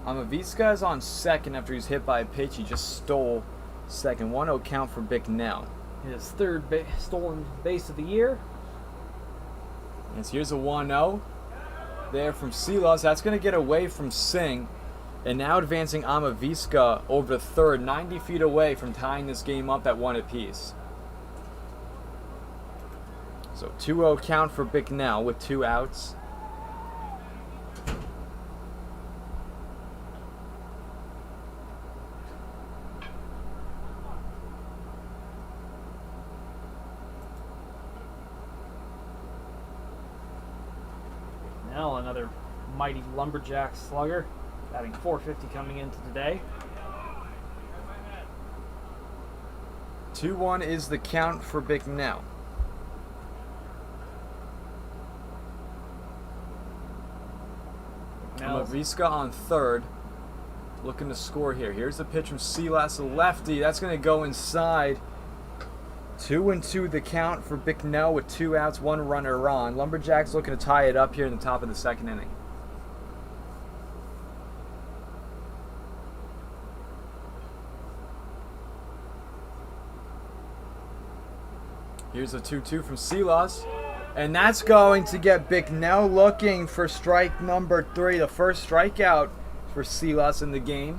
Amaviska is on second after he's hit by a pitch. He just stole second. 1-0 count for Bicknell. His third stolen base of the year. Yes, here's a 1-0 there from Silas. That's going to get away from Singh. And now advancing Amaviska over to third, 90 feet away from tying this game up at 1 apiece. So 2-0 count for Bicknell with 2 outs. Now another mighty Lumberjacks slugger, batting .450 coming into today. 2-1 is the count for Bicknell. Amaviska on third, looking to score here. Here's the pitch from Silas, a lefty. That's going to go inside. 2-2 the count for Bicknell with 2 outs, 1 runner on. Lumberjacks looking to tie it up here in the top of the second inning. Here's a 2-2 from Silas. And that's going to get Bicknell looking for strike number 3, the first strikeout for Silas in the game.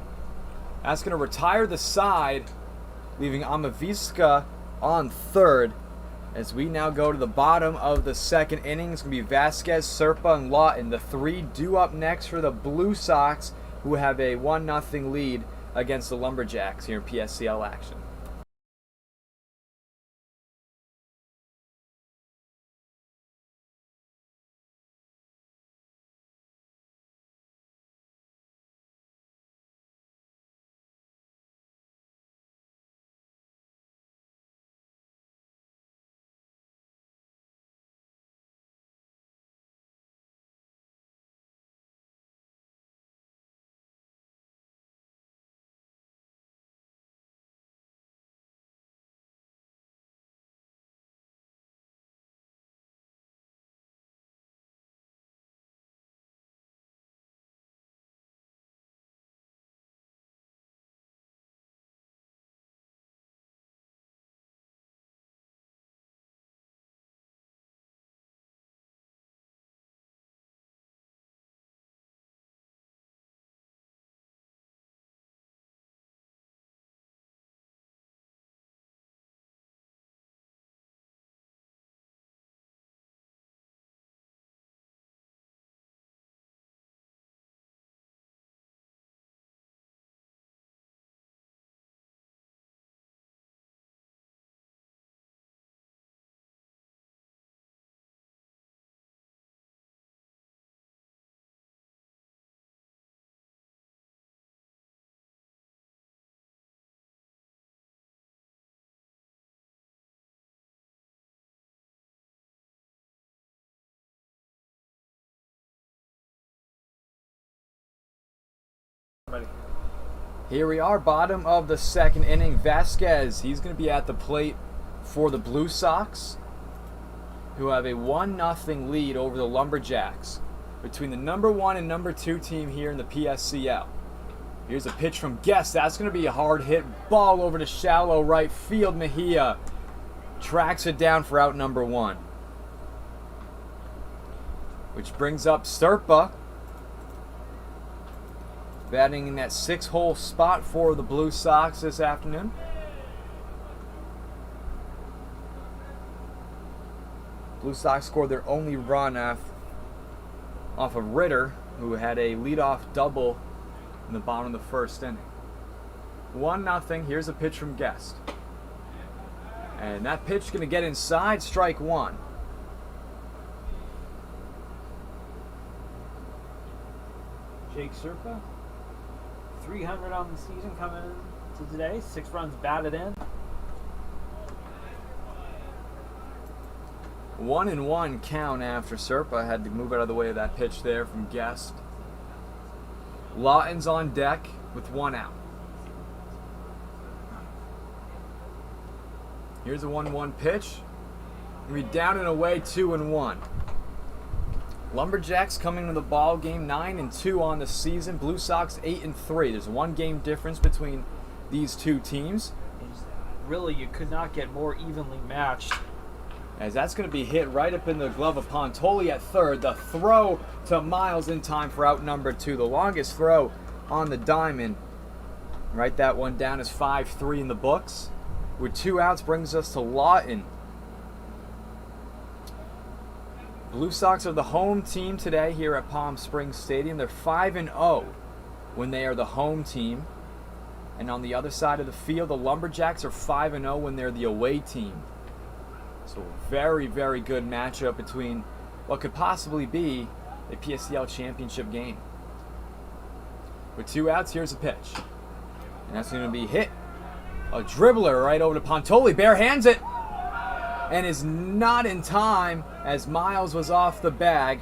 That's going to retire the side, leaving Amaviska on third. As we now go to the bottom of the second inning, it's going to be Vasquez, Serpa, and Lawton. The 3 due up next for the Blue Sox, who have a 1-0 lead against the Lumberjacks here in PSCL action. Here we are, bottom of the second inning. Vasquez, he's going to be at the plate for the Blue Sox, who have a 1-0 lead over the Lumberjacks between the number 1 and number 2 team here in the PSCL. Here's a pitch from Guest. That's going to be a hard hit ball over to shallow right field. Mejia tracks it down for out number 1. Which brings up Serpa, batting in that 6-hole spot for the Blue Sox this afternoon. Blue Sox scored their only run off of Ritter, who had a leadoff double in the bottom of the first inning. 1-0. Here's a pitch from Guest. And that pitch is going to get inside, strike 1. Jake Serpa, 300 on the season coming into today. 6 runs batted in. 1-1 count after Serpa had to move out of the way of that pitch there from Guest. Lawton's on deck with 1 out. Here's a 1-1 pitch. We're down and away, 2-1. Lumberjacks coming to the ball game 9-2 on the season. Blue Sox 8-3. There's one game difference between these two teams. Really, you could not get more evenly matched. As that's going to be hit right up in the glove of Pontoli at third. The throw to Miles in time for out number 2. The longest throw on the diamond. Write that one down as 5-3 in the books. With 2 outs brings us to Lawton. Blue Sox are the home team today here at Palm Springs Stadium. They're 5-0 when they are the home team. And on the other side of the field, the Lumberjacks are 5-0 when they're the away team. So a very, very good matchup between what could possibly be a PSCL championship game. With 2 outs, here's a pitch. And that's going to be hit. A dribbler right over to Pontoli. Bare hands it. And is not in time as Miles was off the bag.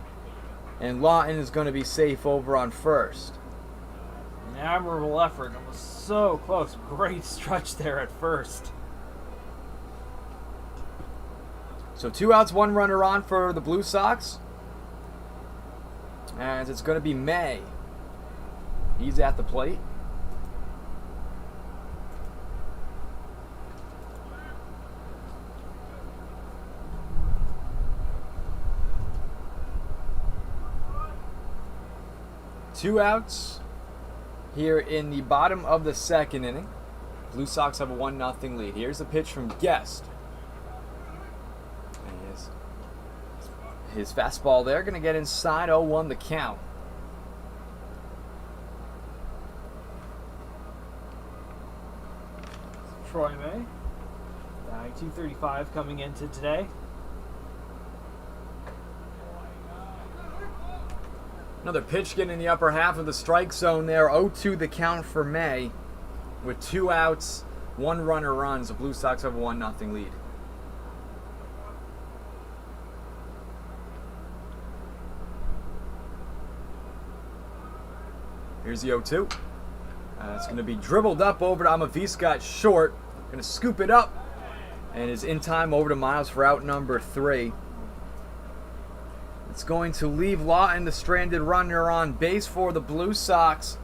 And Lawton is going to be safe over on first. An admirable effort. It was so close. Great stretch there at first. So 2 outs, 1 runner on for the Blue Sox. As it's going to be May. He's at the plate. Two outs here in the bottom of the second inning. Blue Sox have a 1-0 lead. Here's the pitch from Guest. His fastball there, going to get inside, 0-1 the count. Troy May, 235 coming into today. Another pitch getting in the upper half of the strike zone there, 0-2 the count for May. With 2 outs, 1 runner runs, the Blue Sox have a 1-0 lead. Here's the 0-2. It's going to be dribbled up over to Amavisca at short. Going to scoop it up. And is in time over to Miles for out number 3. It's going to leave Lawton, the stranded runner, on base for the Blue Sox.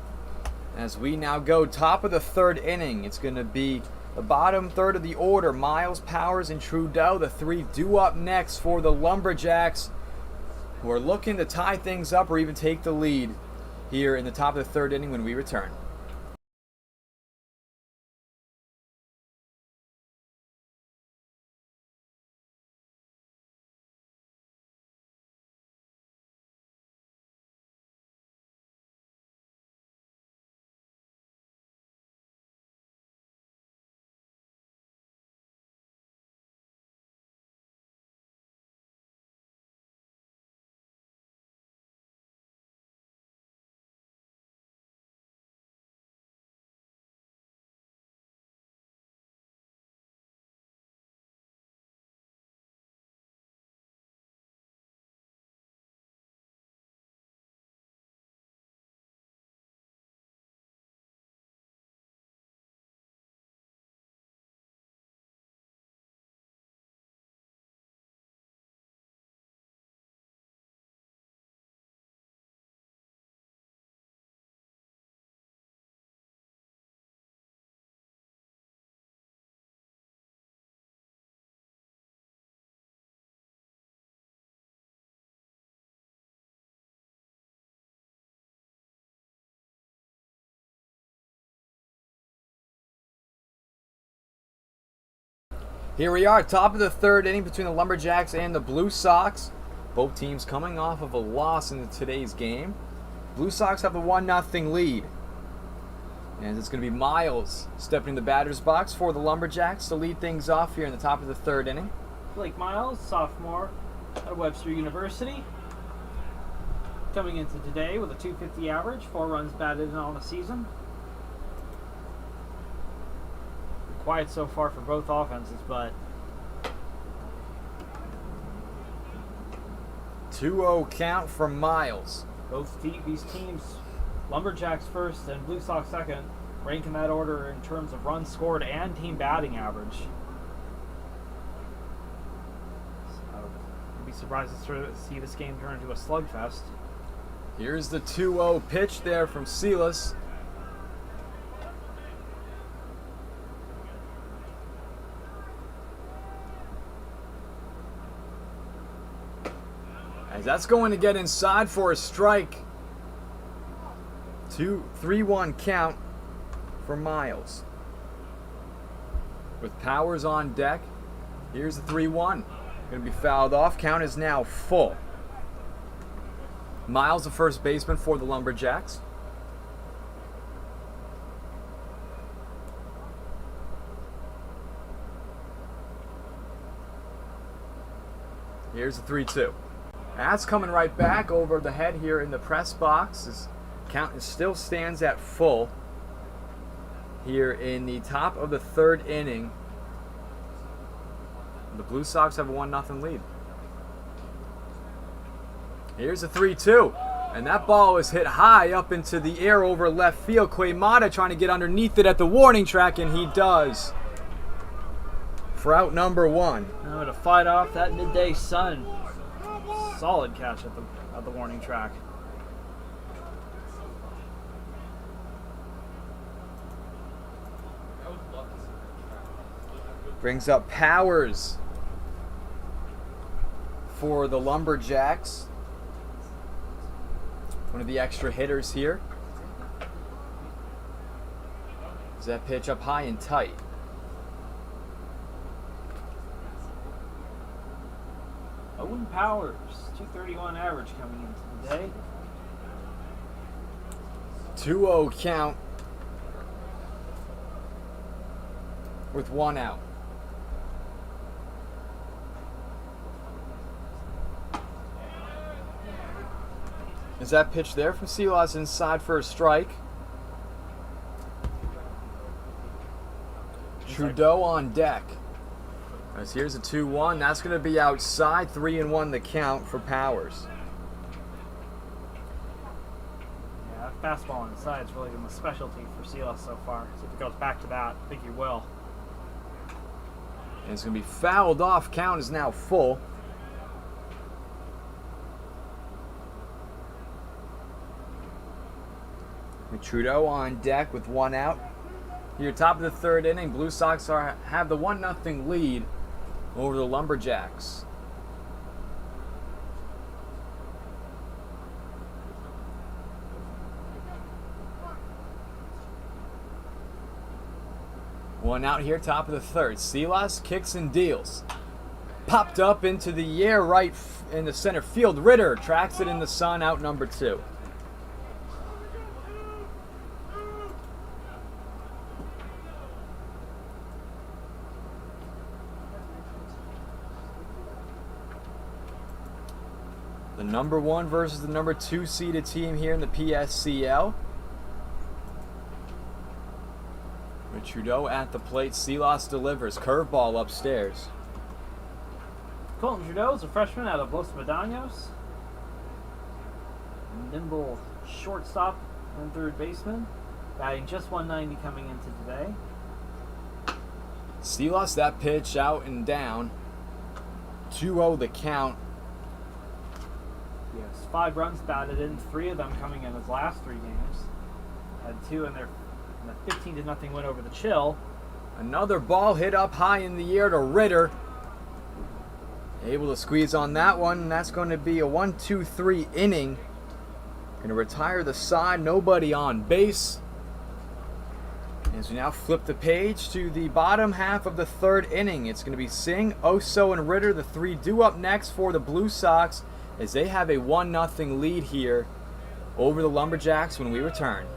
As we now go top of the 3rd inning. It's going to be the bottom third of the order. Miles, Powers, and Trudeau. The 3 due up next for the Lumberjacks, who are looking to tie things up or even take the lead here in the top of the 3rd inning when we return. Here we are, top of the 3rd inning between the Lumberjacks and the Blue Sox. Both teams coming off of a loss in today's game. Blue Sox have the 1-0 lead. And it's going to be Miles stepping in the batter's box for the Lumberjacks to lead things off here in the top of the 3rd inning. Blake Miles, sophomore at Webster University. Coming into today with a .250 average, 4 runs batted in on the season. Quiet so far for both offenses, but 2-0 count from Miles. these teams, Lumberjacks first and Blue Sox second, rank in that order in terms of runs scored and team batting average. So it'll be surprised to see this game turn into a slugfest. Here's the 2-0 pitch there from Silas. As that's going to get inside for a strike. 3-1 count for Miles. With Powers on deck, here's the 3-1. Going to be fouled off. Count is now full. Miles, the first baseman for the Lumberjacks. Here's the 3-2. That's coming right back over the head here in the press box. His count still stands at full here in the top of the third inning. The Blue Sox have a 1-0 lead. Here's a 3-2. And that ball was hit high up into the air over left field. Quaymata trying to get underneath it at the warning track, and he does. For out number 1. Now to fight off that midday sun. Solid catch at the warning track. Brings up Powers for the Lumberjacks. One of the extra hitters here. Is that pitch up high and tight? Owen Powers, 231 average coming into the day. 2-0 count with 1 out. Is that pitch there from Silas inside for a strike? Trudeau on deck. As here's a 2-1. That's going to be outside. 3-1 the count for Powers. Yeah, fastball inside has really been the specialty for Silas so far. So if it goes back to that, I think he will. And it's going to be fouled off. Count is now full. Trudeau on deck with 1 out. Here, top of the third inning, Blue Sox have the 1-0 lead over the Lumberjacks. One out here, top of the third. Silas kicks and deals. Popped up into the air right in the center field. Ritter tracks it in the sun, out number 2. The number 1 versus the number 2 seeded team here in the PSCL. With Trudeau at the plate, Silas delivers. Curveball upstairs. Colton Trudeau is a freshman out of Los Medanos. Nimble shortstop and third baseman. Batting just 190 coming into today. Silas, that pitch out and down. 2-0 the count. He has 5 runs batted in, 3 of them coming in his last 3 games. Had 2 in the 15-0 win over the Chill. Another ball hit up high in the air to Ritter. Able to squeeze on that one, and that's going to be a 1-2-3 inning. Going to retire the side, nobody on base. As we now flip the page to the bottom half of the third inning, it's going to be Singh, Oso, and Ritter, the 3 due up next for the Blue Sox, as they have a 1-0 lead here over the Lumberjacks when we return.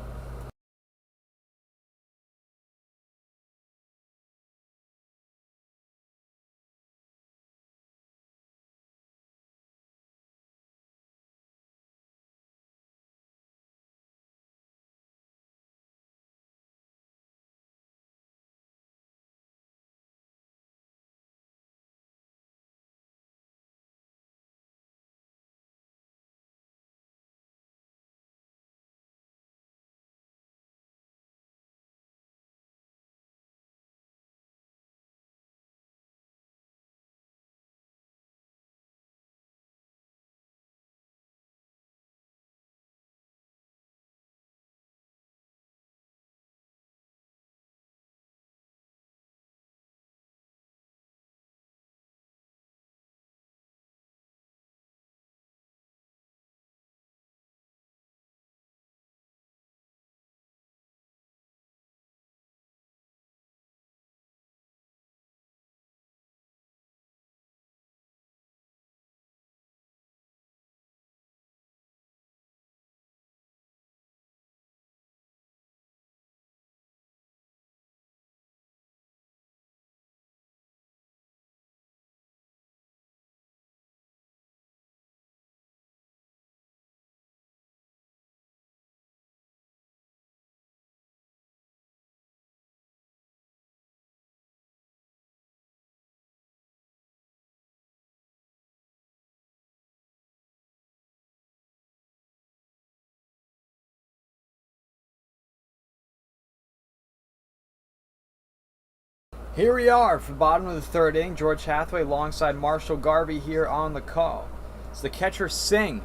Here we are for the bottom of the third inning. George Hathaway alongside Marshall Garvey here on the call. It's the catcher Singh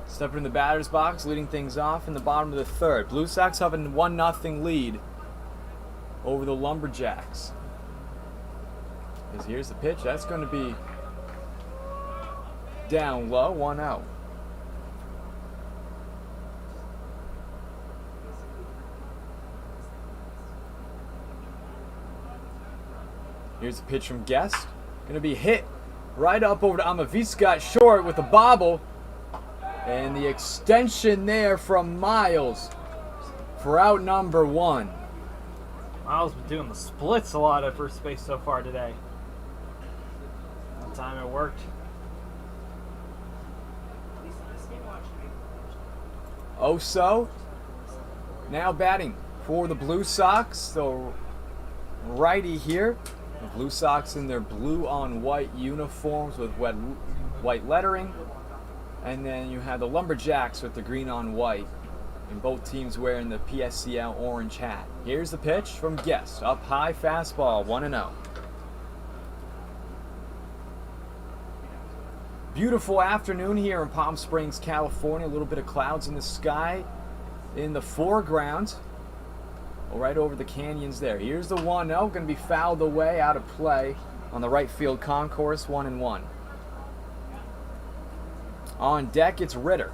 stepping in the batter's box, leading things off in the bottom of the third. Blue Sox have a 1-0 lead over the Lumberjacks. As here's the pitch. That's going to be down low, 1-0. Here's a pitch from Guest. Going to be hit right up over to Amavisca at short with a bobble. And the extension there from Miles for out number 1. Miles been doing the splits a lot at first base so far today. One time it worked. Oso now batting for the Blue Sox. The righty here. The Blue Sox in their blue on white uniforms with white lettering. And then you have the Lumberjacks with the green on white. And both teams wearing the PSCL orange hat. Here's the pitch from Guest. Up high, fastball, 1-0. Beautiful afternoon here in Palm Springs, California. A little bit of clouds in the sky in the foreground. Right over the canyons there. Here's the 1-0. Going to be fouled away, out of play on the right field concourse, 1-1. On deck, it's Ritter.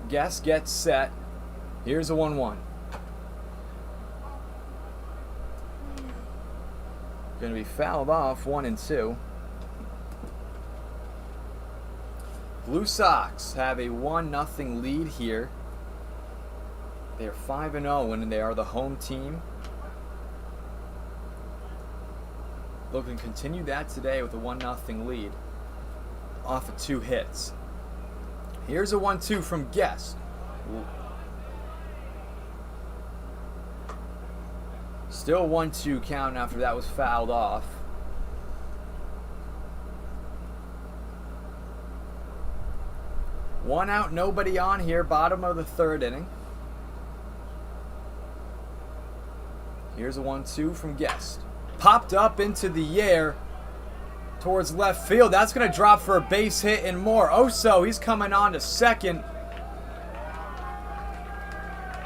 Guest gets set. Here's a 1-1. Going to be fouled off, 1-2. Blue Sox have a 1-0 lead here. They are 5-0 and they are the home team. Looking to continue that today with a 1-0 lead off of 2 hits. Here's a 1-2 from Guest. Still 1-2 count after that was fouled off. One out, nobody on here, bottom of the third inning. Here's a 1-2 from Guest. Popped up into the air towards left field. That's going to drop for a base hit and more. Oso, he's coming on to second.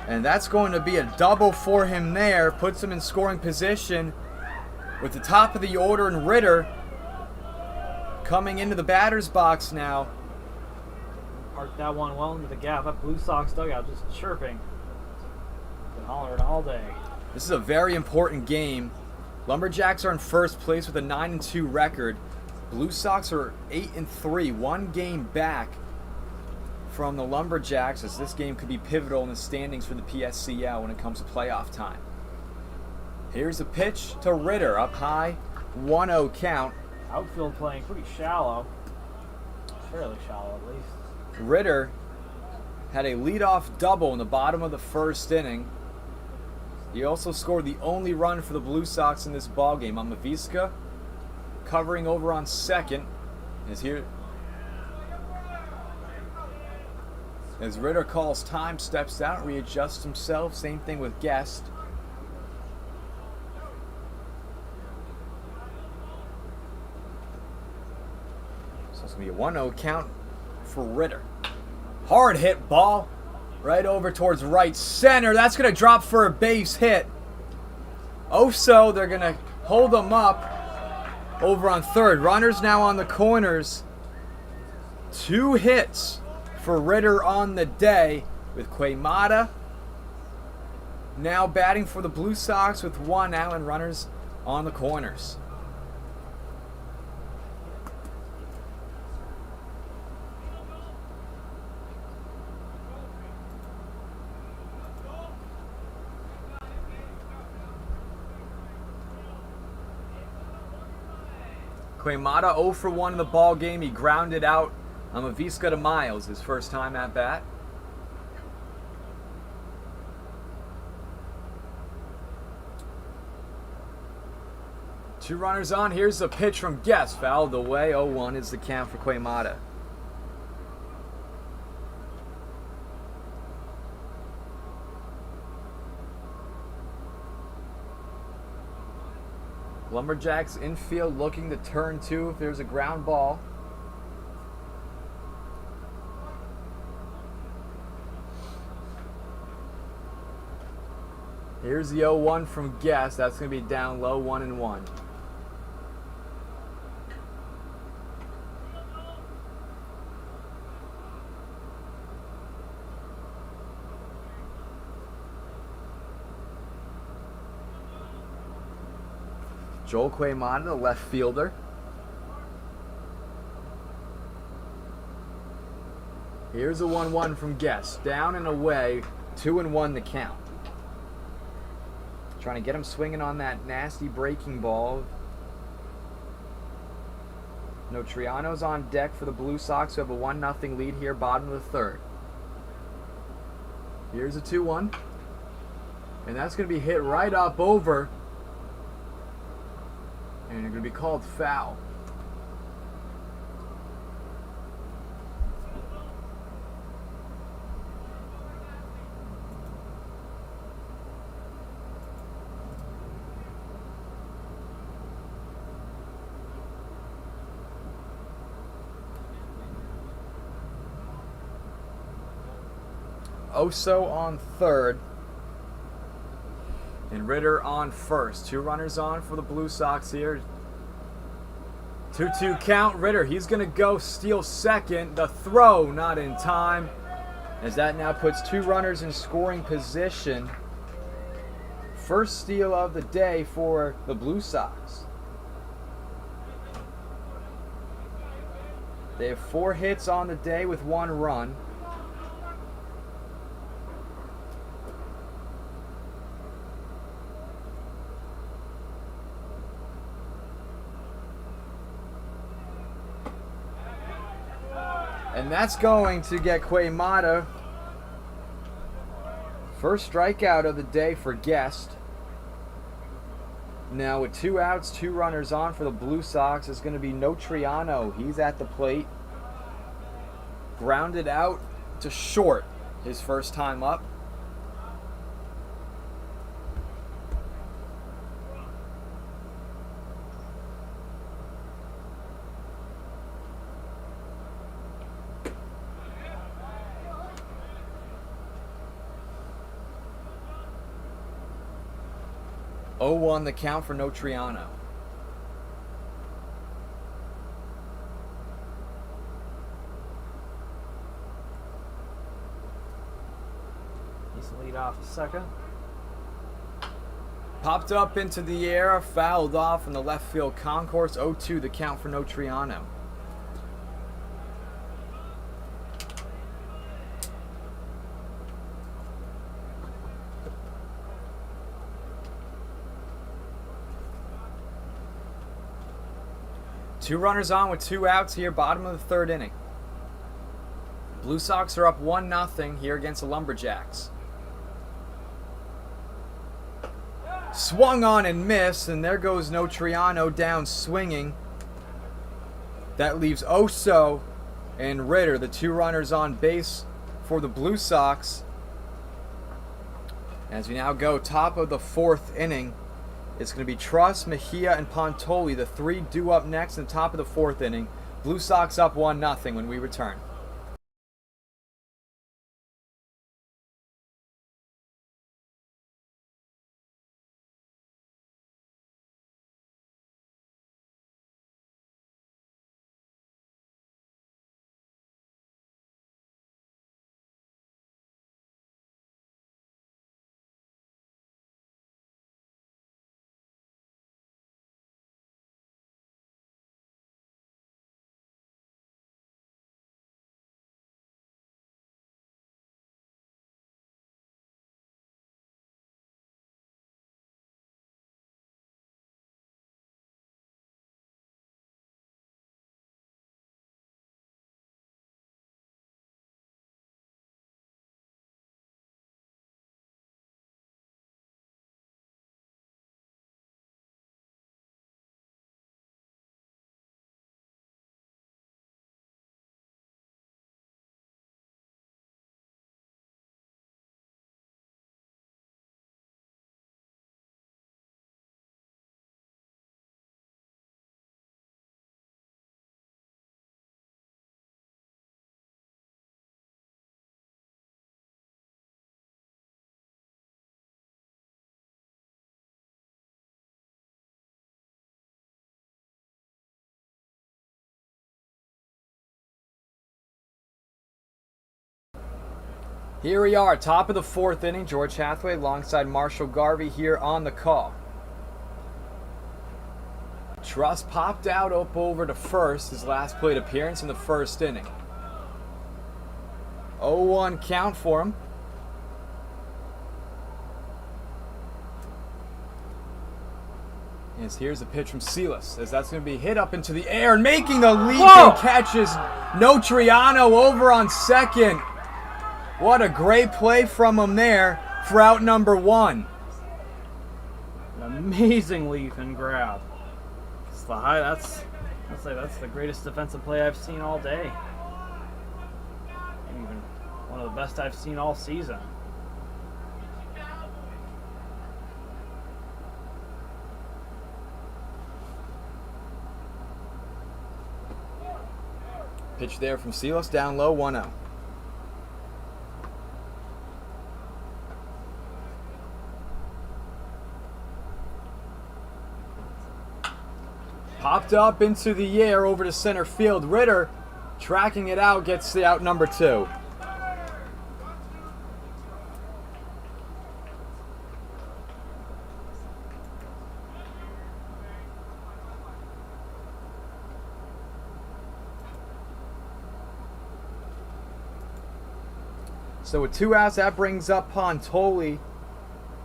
And that's going to be a double for him there. Puts him in scoring position with the top of the order and Ritter coming into the batter's box now. Parked that one well into the gap. That Blue Sox dugout just chirping. Been hollering all day. This is a very important game. Lumberjacks are in first place with a 9-2 record. Blue Sox are 8-3, one game back from the Lumberjacks, as this game could be pivotal in the standings for the PSCL when it comes to playoff time. Here's a pitch to Ritter, up high, 1-0 count. Outfield playing pretty shallow. Fairly shallow, at least. Ritter had a leadoff double in the bottom of the first inning. He also scored the only run for the Blue Sox in this ballgame. Amavisca covering over on second is here. As Ritter calls time, steps out, readjusts himself. Same thing with Guest. So it's going to be a 1-0 count for Ritter. Hard hit ball right over towards right center. That's going to drop for a base hit. Oso, they're going to hold him up over on third. Runners now on the corners. 2 hits for Ritter on the day, with Quaymata now batting for the Blue Sox with 1 out and runners on the corners. Quaymata 0 for 1 in the ball game. He grounded out Amavisca to Miles, his first time at bat. 2 runners on. Here's the pitch from Guest. Fouled away. 0-1 is the count for Quaymata. Lumberjacks infield looking to turn 2 if there's a ground ball. Here's the 0-1 from Guest. That's going to be down low, 1-1. Joel Quaymata, the left fielder. Here's a 1-1 from Guest. Down and away, 2-1 the count. Trying to get him swinging on that nasty breaking ball. Notriano's on deck for the Blue Sox, who have a 1-0 lead here, bottom of the 3rd. Here's a 2-1. And that's going to be hit right up over. And they're going to be called foul. Oso on 3rd. And Ritter on 1st. 2 runners on for the Blue Sox here. 2-2 count. Ritter, he's going to go steal 2nd. The throw not in time, as that now puts 2 runners in scoring position. First steal of the day for the Blue Sox. They have 4 hits on the day with 1 run. And that's going to get Quaymata first strikeout of the day for Guest. Now with 2 outs, 2 runners on for the Blue Sox, it's going to be Notriano. He's at the plate. Grounded out to short his first time up. On the count for Notriano. He's the lead off 2nd. Popped up into the air, fouled off in the left field concourse. 0-2 the count for Notriano. Two runners on with 2 outs here, bottom of the 3rd inning. Blue Sox are up 1-0 here against the Lumberjacks. Swung on and missed, and there goes Notriano down swinging. That leaves Oso and Ritter, the 2 runners on base for the Blue Sox. As we now go top of the 4th inning, it's going to be Truss, Mejia, and Pontoli, the 3 due up next in the top of the 4th inning. Blue Sox up 1-0 when we return. Here we are, top of the 4th inning. George Hathaway alongside Marshall Garvey here on the call. Truss popped out up over to first, his last plate appearance in the 1st inning. 0-1 count for him. Yes, here's a pitch from Silas, as that's going to be hit up into the air, and making the leap and catches Notriano over on second. What a great play from him there for out number 1. An amazing leap and grab. It's the high. I'd say that's the greatest defensive play I've seen all day. And even one of the best I've seen all season. Pitch there from Silas, down low, 1-0. Popped up into the air over to center field. Ritter tracking it out, gets the out number 2. So with 2 outs, that brings up Pontoli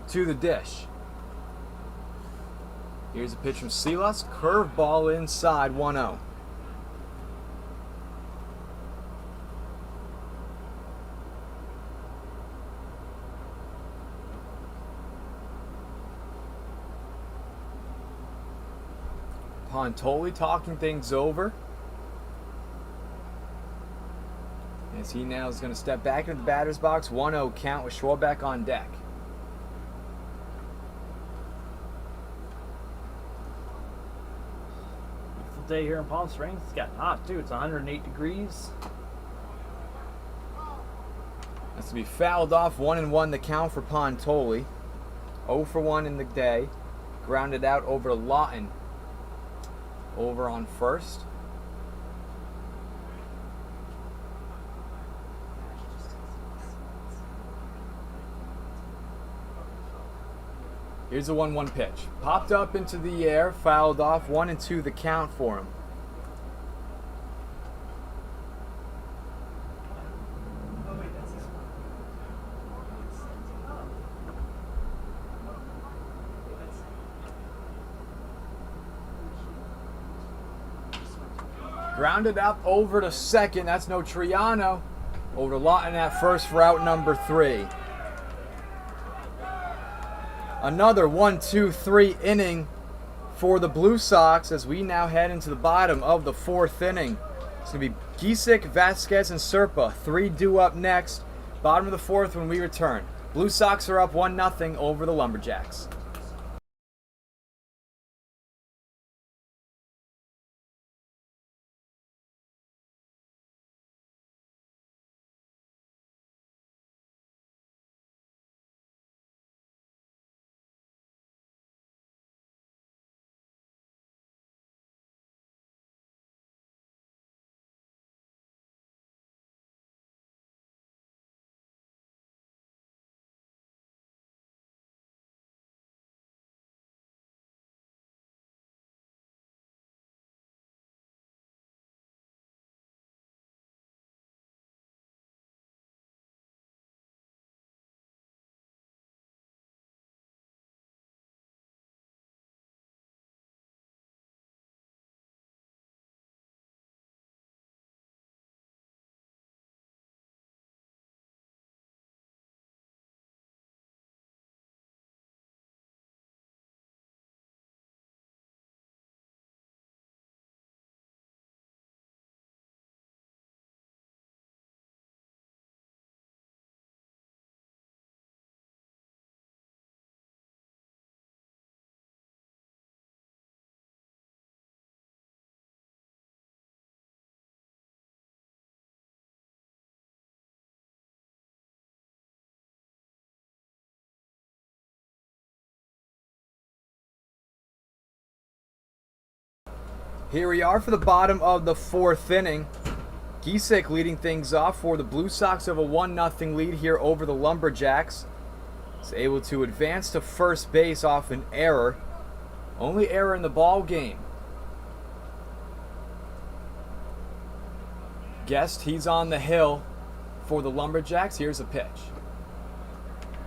to the dish. Here's a pitch from Silas. Curveball inside, 1-0. Pontoli talking things over. As he now is going to step back into the batter's box. 1-0 count with Schwarbeck on deck. Beautiful day here in Palm Springs. It's gotten hot too. It's 108 degrees. That's to be fouled off. 1-1 the count for Pontoli. 0 for 1 in the day. Grounded out over to Lawton. Over on first. Here's a 1-1 pitch. Popped up into the air, fouled off. 1-2 the count for him. Grounded up over to second. That's Notriano. Over to Lawton at first for out number 3. Another 1-2-3 inning for the Blue Sox as we now head into the bottom of the 4th inning. It's going to be Gisick, Vasquez, and Serpa. 3 due up next. Bottom of the 4th when we return. Blue Sox are up 1-0 over the Lumberjacks. Here we are for the bottom of the 4th inning. Giesecke leading things off for the Blue Sox of a 1-0 lead here over the Lumberjacks. Is able to advance to first base off an error. Only error in the ball game. Guest, he's on the hill for the Lumberjacks. Here's a pitch.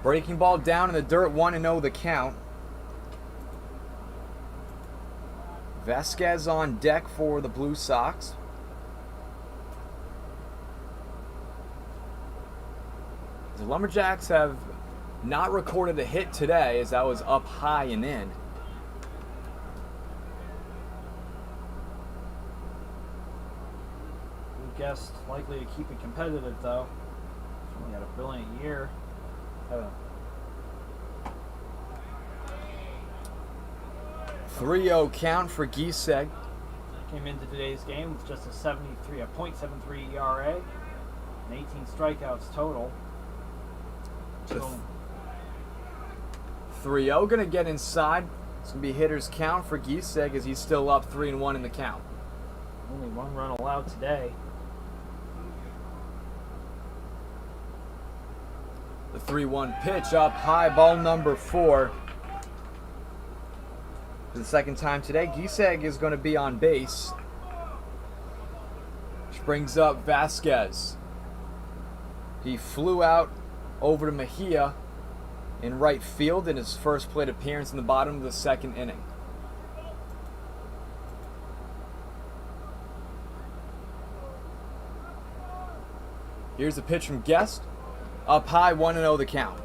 Breaking ball down in the dirt, 1-0 the count. Vasquez on deck for the Blue Sox. The Lumberjacks have not recorded a hit today, as that was up high and in. Guest likely to keep it competitive, though. He's only had a brilliant year. 3-0 count for Giesecke. Came into today's game with just a .73 ERA and 18 strikeouts total. So, 3-0 going to get inside. It's going to be hitter's count for Giesecke as he's still up 3-1 in the count. only 1 run allowed today. The 3-1 pitch up high, ball number 4. For the second time today, Giesecke is going to be on base. Which brings up Vasquez. He flew out over to Mejia in right field in his first plate appearance in the bottom of the second inning. Here's the pitch from Guest. Up high, 1-0 the count.